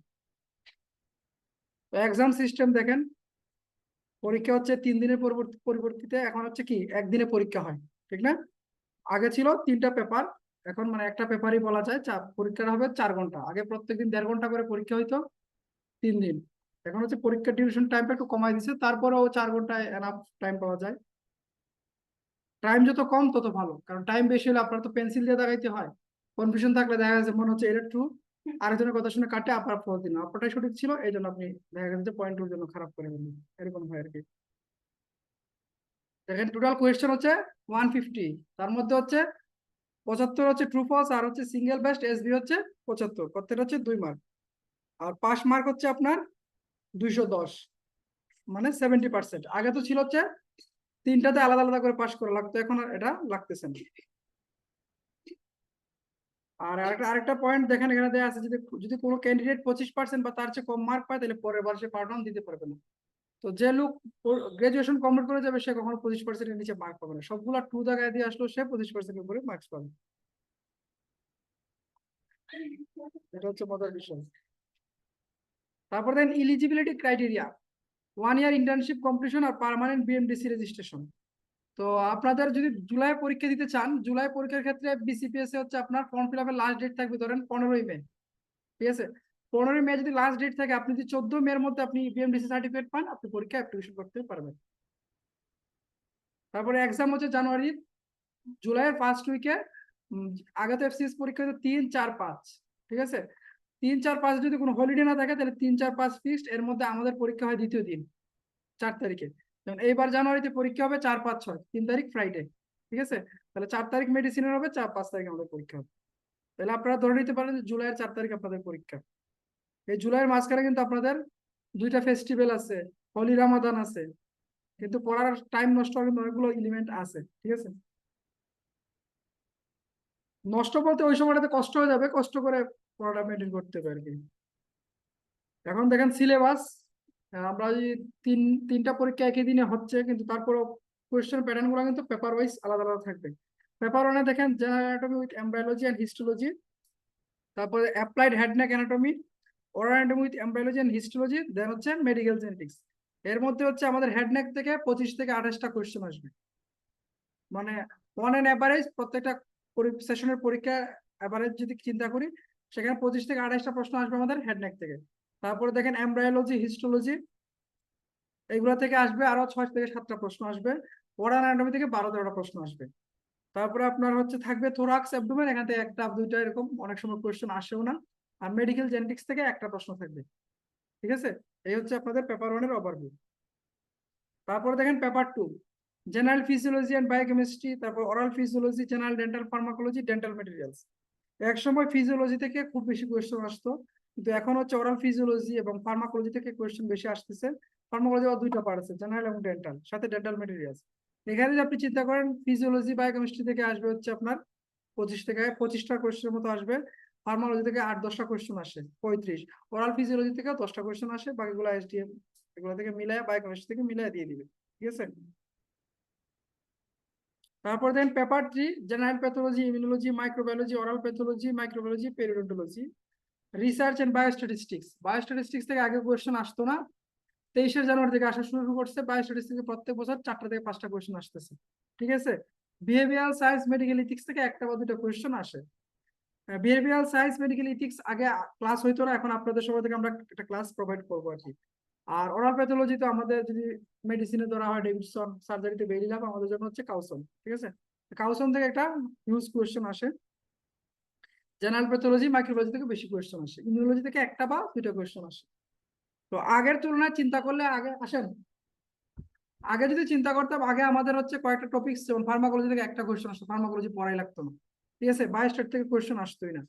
তো এক্সাম সিস্টেম দেখেন, পরীক্ষা হচ্ছে 3 দিনের পরিবর্তিতে এখন হচ্ছে কি একদিনে পরীক্ষা হয়, ঠিক না? আগে ছিল 3টা পেপার, এখন মানে একটা পেপারই বলা যায়। পরীক্ষাটা হবে 4 ঘন্টা। আগে প্রত্যেকদিন 1.5 ঘন্টা করে পরীক্ষা হইতো, 3 দিন। এখন হচ্ছে পরীক্ষার ডিউরেশন টাইমটা একটু কমাই দিচ্ছে, তারপরেও 4 ঘন্টায় এনাফ টাইম পাওয়া যায়। টাইম যত কম তত ভালো, কারণ টাইম বেশি হলে আপনার তো পেন্সিল দিয়ে দাগাইতে হয়। কনফিউশন থাকলে দেখা যাচ্ছে মনে হচ্ছে এটা ট্রু, আরেকজনের কথা শুনে কাটে আপনার ফল দিন, আপনারটাই সঠিক ছিল, এই জন্য আপনি দেখা গেছে পয়েন্টের জন্য খারাপ করে ফেললেন, এরকম হয় আর কি। দেখেন টোটাল কোয়েশ্চেন হচ্ছে 150, তার মধ্যে হচ্ছে 75 হচ্ছে ট্রু ফলস, আর হচ্ছে সিঙ্গেল বেস্ট এসবি হচ্ছে 75, প্রত্যেকটা হচ্ছে 2 মার্ক। আর পাস মার্ক হচ্ছে আপনার 210, মানে 70%। আগে তো ছিল হচ্ছে 3টাতে আলাদা আলাদা করে পাস করা লাগতো, এখন আর এটা লাগতেছে না। আর আরেকটা পয়েন্ট দেখেন, এখানে দেওয়া আছে যদি যদি কোনো ক্যান্ডিডেট 25% বা তার চেয়ে কম মার্ক পায়, তাহলে পরের বার সে পার্ট দিতে পারবে না। তো যে লোক গ্রাজুয়েশন কমপ্লিট করে যাবে সে কখনো 25%-এর নিচে মার্ক পাবে না, সবগুলা টু জায়গায় দিয়ে আসলো সে 25%-এর উপরে মার্কস পাবে। এটা হচ্ছে মজার বিষয়। তারপর দেন ইলিজিবিলিটি ক্রাইটেরিয়া, 1 ইয়ার ইন্টার্নশিপ কমপ্লিশন আর পার্মানেন্ট বিএমডিসি রেজিস্ট্রেশন। তো আপনাদের যদি জুলাই পরীক্ষা দিতে চান, জুলাই পরীক্ষার ক্ষেত্রে বিসিপিএস এ হচ্ছে আপনার ফর্ম ফিল আপের লাস্ট ডেট থাকবে ধরেন 15ই মে, ঠিক আছে? 15ই মে যদি লাস্ট ডেট থাকে, আপনি যদি 14 মের মধ্যে আপনি বিএমডিসি সার্টিফিকেট পান, আপনি পরীক্ষা অ্যাপ্লিকেশন করতে পারবেন। তারপরে এক্সাম হচ্ছে জুলাইয়ের ফার্স্ট উইকে। আগে তো এফসিএস পরীক্ষা হচ্ছে 3, 4, 5, ঠিক আছে? 3, 4, 5 যদি কোনো হলিডে না থাকে তাহলে 3, 4, 5 ফিক্সড। এর মধ্যে আমাদের পরীক্ষা হয় দ্বিতীয় দিন, 4 তারিখে। যেমন এইবার জানুয়ারিতে পরীক্ষা হবে 4, 5, 6, 3 তারিখ ফ্রাইডে, ঠিক আছে? তাহলে 4 তারিখ মেডিসিনের হবে, 4, 5 তারিখ আমাদের পরীক্ষা হবে। তাহলে আপনারা ধরে নিতে পারেন যে জুলাইয়ের 4 তারিখ আপনাদের পরীক্ষা। এই জুলাইয়ের মাঝখানে কিন্তু আপনাদের 2টা ফেস্টিভ্যাল আছে, হোলি রামাদান আছে, কিন্তু পড়ার টাইম নষ্ট হওয়ার কিন্তু অনেকগুলো এলিমেন্ট আছে, ঠিক আছে? নষ্ট বলতে ওই সময়টাতে কষ্ট হয়ে যাবে, কষ্ট করে পড়াটা মেনটেন করতে হবে আর কি। এখন দেখেন সিলেবাস, আমরা যদি তিনটা পরীক্ষা একই দিনে হচ্ছে, কিন্তু তারপরও কোয়েশ্চেন প্যাটার্ন গুলো কিন্তু পেপার ওয়াইজ আলাদা আলাদা থাকবে। পেপার 1-এ দেখেন general anatomy with embryology and histology, তারপরে applied head neck anatomy, oral anatomy with embryology and histology, then হচ্ছে মেডিকেল জেনেটিক্স। এর মধ্যে হচ্ছে আমাদের হেড নেক থেকে 25 থেকে 28টা কোয়েশ্চেন আসবে, মানে অন অ্যান অ্যাভারেজ প্রত্যেকটা সেশনের পরীক্ষা অ্যাভারেজ যদি চিন্তা করি, সেখানে 25 থেকে 28টা প্রশ্ন আসবে আমাদের হেড নেক থেকে। তারপরে দেখেন এমব্রায়োলজি, হিস্টোলজি, এগুলো থেকে আসবে আরো 6 থেকে 7টা প্রশ্ন আসবে। ওরাল অ্যানাটমি থেকে 12-13টা প্রশ্ন আসবে। তারপরে আপনার হচ্ছে থাকবে থোরাক্স, অ্যাবডোমেন, এখান থেকে 1টা 2টা এরকম অনেক সময় কোয়েশ্চেন আসেও না। আর মেডিকেল জেনেটিক্স থেকে 1টা প্রশ্ন থাকবে, ঠিক আছে? এই হচ্ছে আপনাদের পেপার 1-এর ওভারভিউ। তারপরে দেখেন paper 2, general physiology and biochemistry, তারপর oral physiology, general dental pharmacology, dental materials. এক সময় ফিজিওলজি থেকে খুব বেশি কোয়েশ্চেন আসতো, কিন্তু এখন হচ্ছে ওরাল ফিজিওলজি এবং ফার্মাকোলজি থেকে কোয়েশ্চেন বেশি আসতেছে। ফার্মাকোলজি 2টা পার্ট আছে, জেনারেল এবং ডেন্টাল, সাথে ডেন্টাল মেটেরিয়ালস। এখানে যদি আপনি চিন্তা করেন ফিজিওলজি বায়োকেমিস্ট্রি থেকে আসবে হচ্ছে আপনার 25 থেকে 25টা কোয়েশ্চেনের মতো আসবে। ফার্মাকোলজি থেকে 8-10টা কোয়েশ্চেন আসে, 35। ওরাল ফিজিওলজি থেকে 10টা কোয়েশ্চেন আসে, বাকিগুলো এসডিএম এগুলো থেকে মিলায়, বায়োকেমিস্ট্রি থেকে মিলায় দিয়ে দিবে, ঠিক আছে? তারপর then paper 3, general pathology, immunology, microbiology, oral pathology, microbiology, periodontology, research and biostatistics. Biostatistics থেকে আগে কোয়েশ্চেন আসতো না, 23শে জানুয়ারি থেকে আসা শুরু করছে, বায়োস্ট্যাটিস্টিক্স প্রত্যেক বছর 4টা থেকে 5টা কোয়েশ্চেন আসতেছে। ঠিক আছে, বিহেভিয়ারাল সায়েন্স মেডিকেল ইথিক্স থেকে 1টা বা 2টা কোয়েশ্চেন আসে। বিহেভিয়ারাল সায়েন্স মেডিকেল ইথিক্স আগে ক্লাস হইতো না, এখন আপনাদের সবাই থেকে আমরা একটা ক্লাস প্রোভাইড করবো আর কি। আর ওরাল প্যাথোলজি তো আমাদের যদি মেডিসিনে ধরা হয় ডেভিডসন, সার্জারিতে বেরি ল্যাব, আমাদের জন্য হচ্ছে কাউসন। ঠিক আছে, কাউসন থেকে একটা হিউজ কোয়েশ্চেন আসে। জেনারেল প্যাথোলজি মাইক্রোবায়োলজি থেকে বেশি কোয়েশ্চেন আসে, ইমিউনোলজি থেকে 1টা বা 2টা কোয়েশ্চেন আসে। তো আগের তুলনায় চিন্তা করলে, আগে আসেন, আগে যদি চিন্তা করতাম, আগে আমাদের হচ্ছে কয়েকটা টপিকস, যেমন ফার্মাকোলজি থেকে 1টা কোয়েশ্চেন আসতো, ফার্মাকোলজি পড়াই লাগতো না। ঠিক আছে, বায়োস্ট্যাট থেকে কোয়েশ্চেন আসতোই না।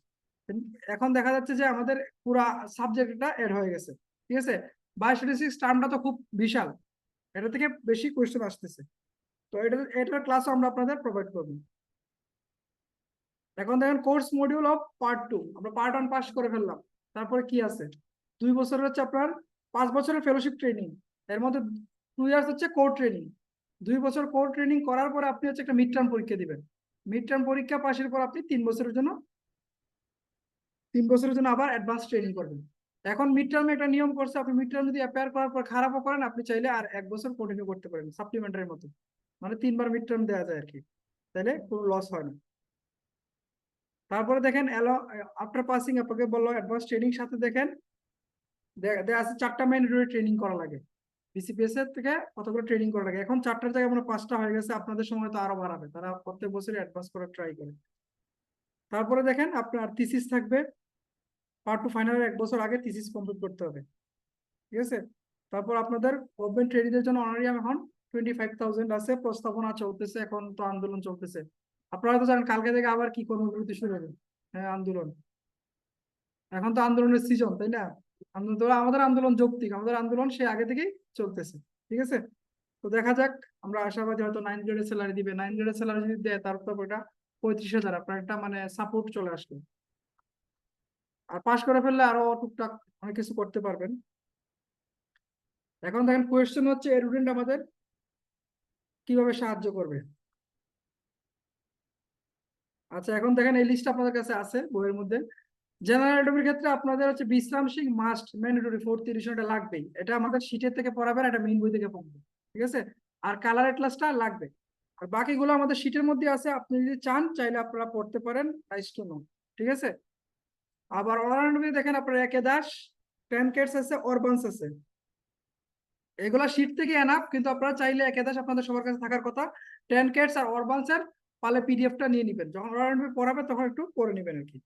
এখন দেখা যাচ্ছে যে আমাদের পুরা সাবজেক্টটা এড হয়ে গেছে। ঠিক আছে, বায়োস্ট্যাটিস্টিক্স টার্মটা তো খুব বিশাল, এটা থেকে বেশি কোয়েশ্চেন আসতেছে। তো এটার ক্লাসও আমরা আপনাদের প্রোভাইড করবো। এখন দেখেন কোর্স মডিউল অফ পার্ট 2, আমরা পার্ট 1 পাস করে ফেললাম। তারপরে কি আছে, 2 বছরের হচ্ছে আপনার 5 বছরের ফেলোশিপ ট্রেনিং, এর মধ্যে 2 ইয়ার্স হচ্ছে কোর ট্রেনিং। 2 বছর কোর ট্রেনিং করার পরে আপনি হচ্ছে একটা মিড টার্ম পরীক্ষা দিবেন। মিড টার্ম পরীক্ষা পাশের পর আপনি 3 বছরের জন্য আবার অ্যাডভান্স ট্রেনিং করবেন। এখন মিড টার্মে একটা নিয়ম করছে, আপনি মিড টার্ম যদি অ্যাপিয়ার করার পর খারাপও করেন, আপনি চাইলে আর 1 বছর কন্টিনিউ করতে পারেন সাপ্লিমেন্টারির মতো, মানে 3বার মিড টার্ম দেওয়া যায় আর কি, তাহলে কোনো লস হয় না। তারপরে দেখেন আফটার পাসিং, আপনাকে বললো অ্যাডভান্স ট্রেনিং, সাথে দেখেন দেয়া আছে 4টা ম্যান্ডেটরি ট্রেনিং করা লাগে। বিসিপিএস এর থেকে কতগুলো ট্রেনিং করা লাগে, এখন 4টার জায়গায় মানে 5টা হয়ে গেছে, আপনাদের সময় তো আরো বাড়াবে, তারা প্রত্যেক বছরই অ্যাডভান্স করার ট্রাই করে। তারপরে দেখেন আপনার থিসিস থাকবে, পার্ট 2 ফাইনালের 1 বছর আগে থিসিস কমপ্লিট করতে হবে। ঠিক আছে, তারপর আপনাদের গভর্নমেন্ট ট্রেনিংয়ের জন্য অনারিয়াম এখন 25,000 আছে, প্রস্তাবনা চলতেছে, এখন তো আন্দোলন চলতেছে। আপনারা তো জানেন কালকে থেকে আবার কি কর্মবিরতি শুরু হবে। হ্যাঁ, আন্দোলন, এখন তো আন্দোলনের সিজন, তাই না? আন্দোলন তো, আমাদের আন্দোলন যৌক্তিক, আমাদের আন্দোলন সে আগে থেকেই চলতেছে। ঠিক আছে, তো দেখা যাক, আমরা আশাবাদী হয়তো 9 গ্রেডের স্যালারি দিবে, 9 গ্রেডের স্যালারি যদি দেয়, তারপর ওটা 35,000, আপনার একটা মানে সাপোর্ট চলে আসবে। আর পাশ করে ফেললে আরো টুকটাক অনেক কিছু করতে পারবেন। এখন দেখেন কোয়েশ্চেন হচ্ছে এরুডেন্ট আমাদের কিভাবে সাহায্য করবে। আচ্ছা, এখন দেখেন এই লিস্ট আপনাদের কাছে আছে বইয়ের মধ্যে। জেনারেল অ্যানাটমির ক্ষেত্রে আপনাদের হচ্ছে বিশ্রাম সিং মাস্ট ম্যান্ডেটরি 4th এডিশনটা লাগবেই, এটা আমাদের শীটের থেকে পড়াবেন, এটা মেইন বই থেকে পড়বেন। ঠিক আছে, আর কালার এটলাসটা লাগবে। আর বাকিগুলো আমাদের শীটের মধ্যে আছে, আপনি যদি চান চাইলে আপনারা পড়তে পারেন, নাইস টু নো। ঠিক আছে, আবার অনাটমি দেখেন আপনার একে দাস, প্যানকেটস আছে, অরবানস আছে, এগুলা শীট থেকে এনাফ, কিন্তু আপনারা চাইলে একে দাস আপনাদের সবার কাছে থাকার কথা, প্যানকেটস আর অরবানসের পালে পিডিএফটা নিয়ে নিবেন, যখন অনাটমি পড়াবে তখন একটু পড়ে নিবেন আর কি।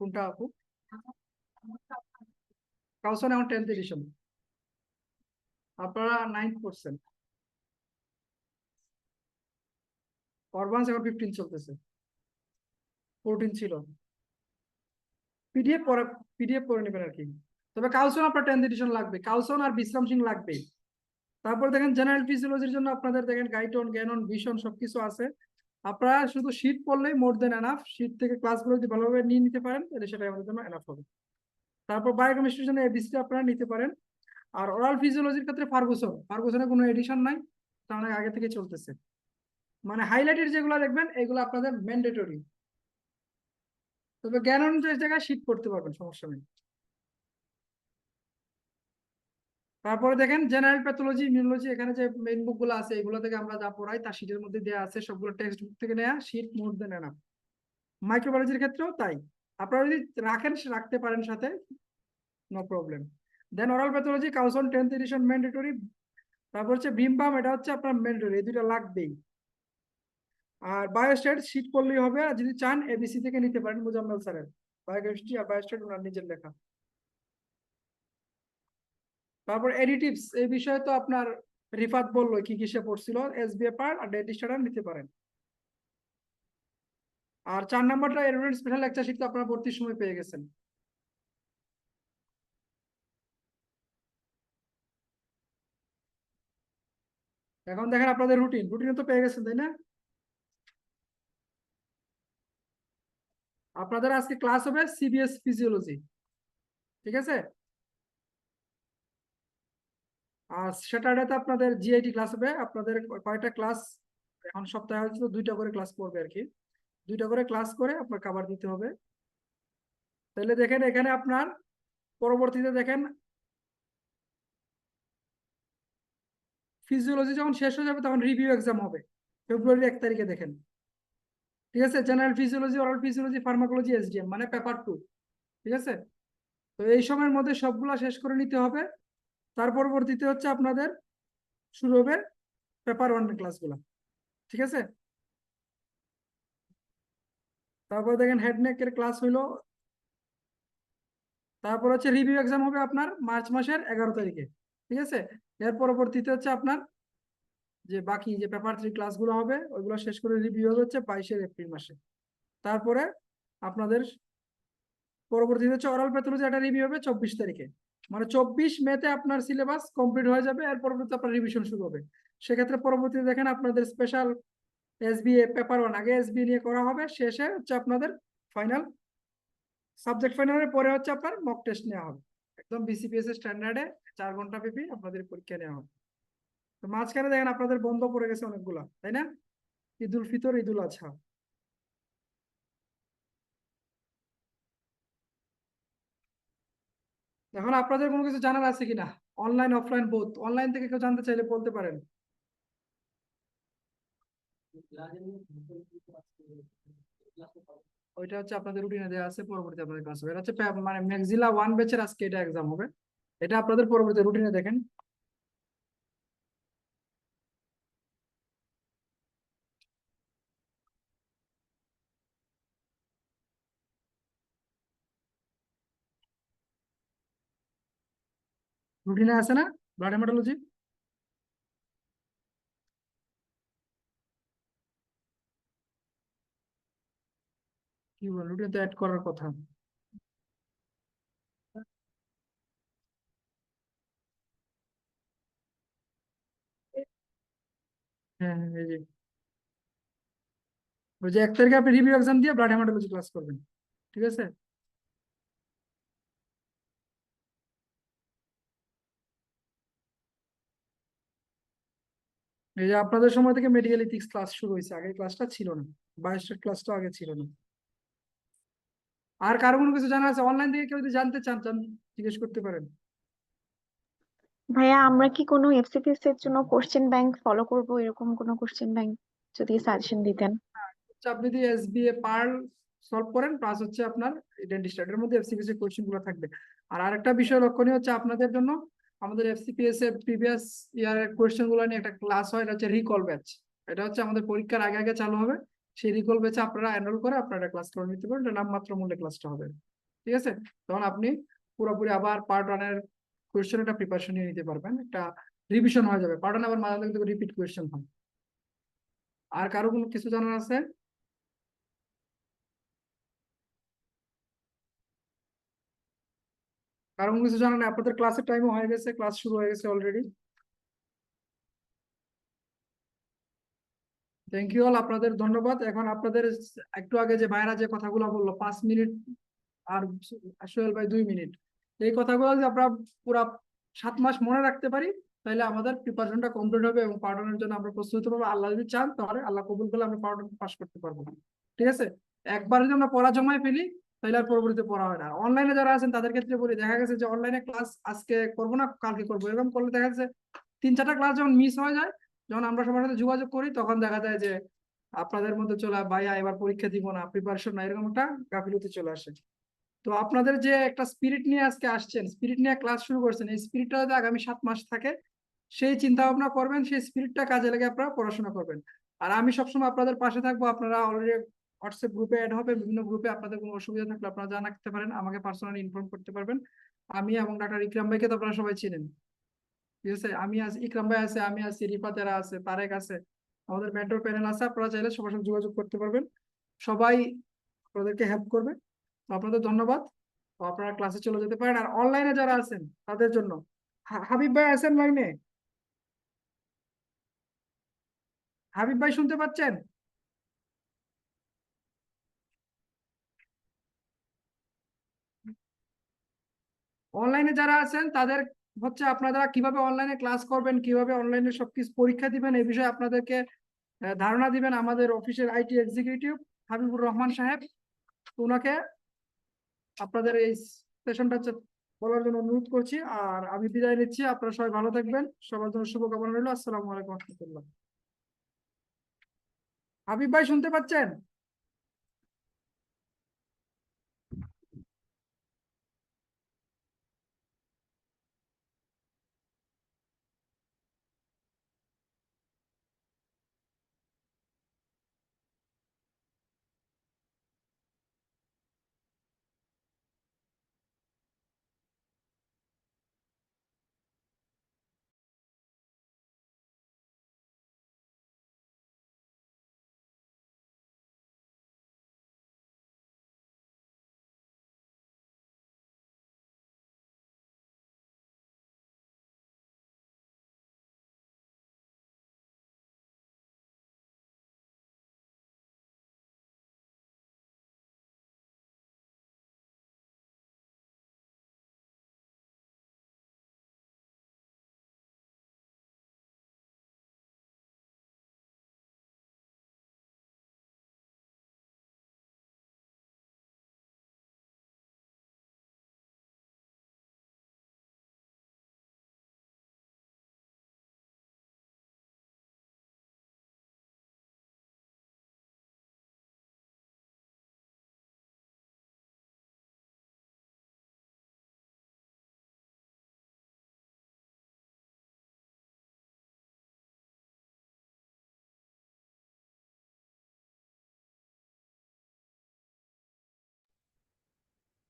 কোনটা আপু? কাউসন এখন 10th এডিশন, আপনারা 9th পড়ছেন, অরবান্স এখন 15 চলতেছে, 14 ছিল। পিডিএফ পড়ে নেবেন আর কি। তবে কাউসন আপনার 10th এডিশন লাগবে, কাউসন আর বিশ্রাম সিং লাগবে। তারপর দেখেন জেনারেল ফিজিওলজির জন্য আপনাদের দেখেন গাইটন, গ্যানন, ভিশন সবকিছু আছে। আপনারা শুধু শীট পড়লেই মোর দেন এনাফ, শীট থেকে ক্লাসগুলো যদি ভালোভাবে নিয়ে নিতে পারেন তাহলে সেটাই আমাদের জন্য এনাফ হবে। তারপর বায়োকেমিস্ট্রির জন্য এবিসি আপনারা নিতে পারেন। আর ওরাল ফিজিওলজির ক্ষেত্রে ফার্গুসনের কোনো এডিশন নাই, তা অনেক আগে থেকে চলতেছে। মানে হাইলাইটেড যেগুলো দেখবেন এগুলো আপনাদের ম্যান্ডেটরি, তবে জ্ঞানানন্দের জায়গায় শীট করতে পারবেন, সমস্যা নেই। তারপরে দেখেন জেনারেল প্যাথোলজি, ইমিউনোলজি, এখানে যে মেইন বুক গুলো আছে এগুলো থেকে আমরা যা পড়াই তার শীটের মধ্যে দেওয়া আছে, সবগুলো টেক্সট বুক থেকে নেওয়া, শীট মোর দেন এনাফ। মাইক্রোবায়োলজির ক্ষেত্রেও তাই, আপনারা যদি রাখেন রাখতে পারেন সাথে, no problem. Then oral pathology Cawson 10th edition mandatory, তারপর হচ্ছে বিমবাম, এটা হচ্ছে আপনার ম্যান্ডেটরি, এই দুটো লাগবেই। আর বায়োস্ট্যাট শীট করলেই হবে, আর যদি চান এবিসি থেকে নিতে পারেন, মুজাম্মেল স্যারের বায়োকেমিস্ট্রি আর বায়োস্ট্যাট ওনার নিজের লেখা। তারপর এডিটিভস, এই বিষয়ে তো আপনার রিফাত বললো কি কিসে পড়ছিল, এসবিএ পার্ট আর ডেন্টিস্টার নিতে পারেন। আর 4 নাম্বারটা এরোডেন্ট স্পেশাল লেকচার শিট তো আপনারা ভর্তির সময় পেয়ে গেছেন। এখন দেখেন আপনাদের রুটিন তো পেয়ে গেছেন, তাই না? আপনাদের আজকে ক্লাস হবে সিবিএস ফিজিওলজি, ঠিক আছে? আর স্যাটারডেতে আপনাদের জিআইটি ক্লাস হবে। আপনাদের কয়টা ক্লাস, এখন সপ্তাহে হয়তো 2টা করে ক্লাস করবে আর কি, 2টা করে ক্লাস করে আপনার কভার দিতে হবে। তাহলে দেখেন এখানে আপনার পরবর্তীতে দেখেন ফিজিওলজি যখন শেষ হয়ে যাবে তখন রিভিউ এক্সাম হবে ফেব্রুয়ারির 1 তারিখে দেখেন, ঠিক আছে। General physiology, oral physiology, pharmacology, SDM মানে পেপার 2, ঠিক আছে। তো এই সময়ের মধ্যে সবগুলা শেষ করে নিতে হবে। তার পরবর্তীতে হচ্ছে আপনাদের শুরু হবে পেপার 1 ক্লাসগুলো, ঠিক আছে। তারপর দেখেন হেড নেকের ক্লাস হইলো, তারপর হচ্ছে রিভিউ এক্সাম হবে আপনার মার্চ মাসের 11 তারিখে, ঠিক আছে। এর পরবর্তীতে হচ্ছে আপনার যে বাকি যে পেপার 3 ক্লাসগুলো হবে ওইগুলো শেষ করে রিভিউ হবে হচ্ছে 22 এপ্রিল মাসে। তারপরে আপনাদের পরবর্তীতে হচ্ছে অরাল প্যাথোলজি একটা রিভিউ হবে 24 তারিখে, মানে 24 মেতে আপনার সিলেবাস কমপ্লিট হয়ে যাবে। এর পরবর্তীতে আপনার রিভিশন শুরু হবে। সেক্ষেত্রে পরবর্তীতে দেখেন আপনাদের স্পেশাল এসবিএ পেপার 1 আগে এসবিএ নিয়ে করা হবে, শেষে হচ্ছে আপনাদের ফাইনাল সাবজেক্ট ফাইনালের পরে হচ্ছে আপনার মক টেস্ট নেওয়া হবে। একদম বিসিপিএস এর স্ট্যান্ডার্ডে 4 ঘন্টা ব্যাপী আপনাদের পরীক্ষা নেওয়া হবে। তো মাঝখানে দেখেন আপনাদের বন্ধ পড়ে গেছে অনেকগুলা, তাই না? ঈদুল ফিতর, ঈদুল আজহা। এখন আপনাদের কোনো কিছু জানার আছে কিনা, অনলাইন অফলাইন বোথ? অনলাইন থেকে কেউ জানতে চাইলে বলতে পারেন। ওইটা হচ্ছে আপনাদের রুটিনে দেওয়া আছে, পরবর্তী আপনাদের ক্লাস হবে। এটা হচ্ছে মানে ম্যাক্সিলা 1 ব্যাচের আজকে এটা এক্সাম হবে, এটা আপনাদের পরবর্তী রুটিনে দেখেন। রুটিনে আছে না ব্লাড হেমাটোলজি? কি বল, রুটিনে তো অ্যাড করার কথা। হ্যাঁ হ্যাঁ, এই যে ওই যে 1 তারিখে আপনি রিভিউ এক্সাম দিয়ে ব্লাড হেমাটোলজি ক্লাস করবেন, ঠিক আছে। এই যে আপনাদের সময় থেকে মেডিকেল ইথিক্স ক্লাস শুরু হয়েছে, আগে ক্লাসটা ছিল না, বায়োস্ট্যাট ক্লাসটা আগে ছিল না। আর কারো কোনো কিছু জানা আছে? অনলাইন থেকে কেউ যদি জানতে চান জিজ্ঞেস করতে পারেন। ভাইয়া আমরা কি কোনো এফসিপিএস এর জন্য কোশ্চেন ব্যাংক ফলো করব, এরকম কোনো কোশ্চেন ব্যাংক যদি সাজেশন দিতেন? হচ্ছে আপনি যদি এসবিএ পার্ল সলভ করেন প্লাস হচ্ছে আপনার ডেন্টিস্ট, এর মধ্যে এফসিপিএস এর কোশ্চেন গুলো থাকবে। আর আরেকটা বিষয় লক্ষণীয় হচ্ছে আপনাদের জন্য, আমাদের এফসিপিএস এর প্রিভিয়াস ইয়ারের কোশ্চেন গুলো নিয়ে একটা ক্লাস হয়, এটা হচ্ছে রিকল ব্যাচ। এটা হচ্ছে আমাদের পরীক্ষার আগে আগে চালু হবে। সেই রিকল ব্যাচে আপনারা এনরোল করে আপনারা ক্লাস করে নিতে পারেন, এটা নামমাত্র মূল্যে ক্লাসটা হবে, ঠিক আছে। তখন আপনি পুরোপুরি আবার পার্ট 1 এর কোশ্চেন একটা প্রিপারেশন নিয়ে নিতে পারবেন, একটা রিভিশন হয়ে যাবে। পার্ট 1 আবার মাঝে মাঝে রিপিট কোশ্চেন হয়। আর কারো কোনো কিছু জানার আছে? কারণ কিছু জানা নেই? আপনাদের ক্লাসের টাইমও হয়ে গেছে, ক্লাস শুরু হয়ে গেছে অলরেডি। থ্যাংক ইউ অল, আপনাদের ধন্যবাদ। এখন আপনাদের একটু আগে যে ভাইরা যে কথাগুলো বললো 5 মিনিট আর সোহেল ভাই 2 মিনিট, এই কথাগুলো যদি আমরা পুরা 7 মাস মনে রাখতে পারি তাহলে আমাদের প্রিপারেশনটা কমপ্লিট হবে এবং পার্টনের জন্য আমরা প্রস্তুত হতে পারবো। আল্লাহ যদি চান তাহলে, আল্লাহ কবুল করলে আমরা পার্টন পাস করতে পারবো, ঠিক আছে। একবার যদি আমরা পড়া জমায় ফেলি তাহলে আর পরবর্তীতে পড়া হয় না। অনলাইনে যারা আছেন তাদের ক্ষেত্রে বলি, দেখা গেছে যে অনলাইনে ক্লাস আজকে করবো না কালকে করবো, এরকম করলে দেখা যাচ্ছে 3-4টা ক্লাস যখন মিস হয়ে যায়, যখন আমরা সবার সাথে যোগাযোগ করি তখন দেখা যায় যে আপনাদের মধ্যে চলে ভাইয়া এবার পরীক্ষা দিব না, প্রিপারেশন না, এরকম একটা গাফিলতি চলে আসে। তো আপনাদের যে একটা স্পিরিট নিয়ে আজকে আসছেন, স্পিরিট নিয়ে ক্লাস শুরু করছেন, এই স্পিরিটটা যদি আগামী 7 মাস থাকে সেই চিন্তা ভাবনা করবেন, সেই স্পিরিটটা কাজে লেগে আপনারা পড়াশোনা করবেন। আর আমি সবসময় আপনাদের পাশে থাকবো। আপনারা অলরেডি হোয়াটসঅ্যাপ গ্রুপে অ্যাড হবে, বিভিন্ন গ্রুপে আপনাদের কোনো অসুবিধা থাকলে আপনারা জানাতে পারেন, আমাকে পার্সোনালি ইনফর্ম করতে পারবেন। আমি এবং ডাক্তার ইকরাম ভাইকে তো আপনারা সবাই চিনেন, ঠিক আছে। আমি আছি, ইকরাম ভাই আছে, আমি আছি, রিফাতেরা আছে, তারেক আছে, আমাদের মেন্টর প্যানেল আছে। আপনারা চাইলে সবার সাথে যোগাযোগ করতে পারবেন, সবাই আপনাদেরকে হেল্প করবে। তো আপনাদের ধন্যবাদ। তো আপনারা ক্লাসে চলে যেতে পারেন। আর অনলাইনে যারা আছেন তাদের জন্য, হাবিব ভাই আছেন লাইনে? হাবিব ভাই শুনতে পাচ্ছেন? অনলাইনে যারা আছেন তাদের হচ্ছে আপনারা কিভাবে অনলাইনে ক্লাস করবেন, কিভাবে অনলাইনে সবকিছু পরীক্ষা দিবেন, এই বিষয়ে আপনাদেরকে ধারণা দিবেন আমাদের অফিসের আইটি এক্সিকিউটিভ হাবিবুর রহমান সাহেব। তো ওনাকে আপনাদের এই সেশনটা হচ্ছে বলার জন্য অনুরোধ করছি। আর আমি বিদায় নিচ্ছি, আপনারা সবাই ভালো থাকবেন, সবার জন্য শুভকামনা রইল। আসসালামু আলাইকুম রহমতুল্লাহ। হাবিব ভাই শুনতে পাচ্ছেন?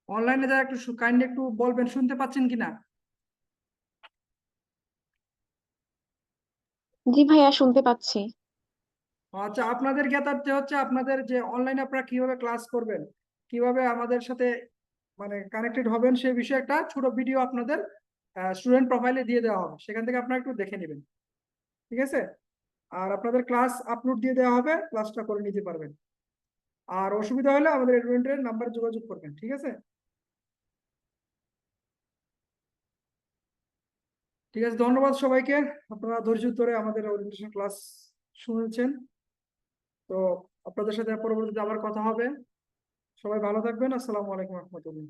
অনলাইনে যারা একটু কাইন্ডলি একটু বলবেন শুনতে পাচ্ছেন কিনা? জি ভাইয়া, শুনতে পাচ্ছি। আচ্ছা, আপনাদের জ্ঞাতার্থে হচ্ছে আপনাদের যে অনলাইনে আপনারা কিভাবে ক্লাস করবেন, কিভাবে আমাদের সাথে মানে কানেক্টেড হবেন, সেই বিষয়ে একটা ছোট ভিডিও আপনাদের স্টুডেন্ট প্রোফাইলে দিয়ে দেওয়া হবে, সেখান থেকে আপনারা একটু দেখে নেবেন। ঠিক আছে? আর আপনাদের ক্লাস আপলোড দিয়ে দেওয়া হবে, ক্লাসটা করে নিতে পারবেন। আর অসুবিধা হলে আমাদের এডমিনের নাম্বারে যোগাযোগ করবেন। ঠিক আছে? ঠিক আছে, ধন্যবাদ সবাইকে। আপনারা ধৈর্য ধরে আমাদের ওরিয়েন্টেশন ক্লাস শুনেছেন। তো আপনাদের সাথে পরবর্তীতে আবার কথা হবে। সবাই ভালো থাকবেন। আসসালামু আলাইকুম রহমতুল্লাহ।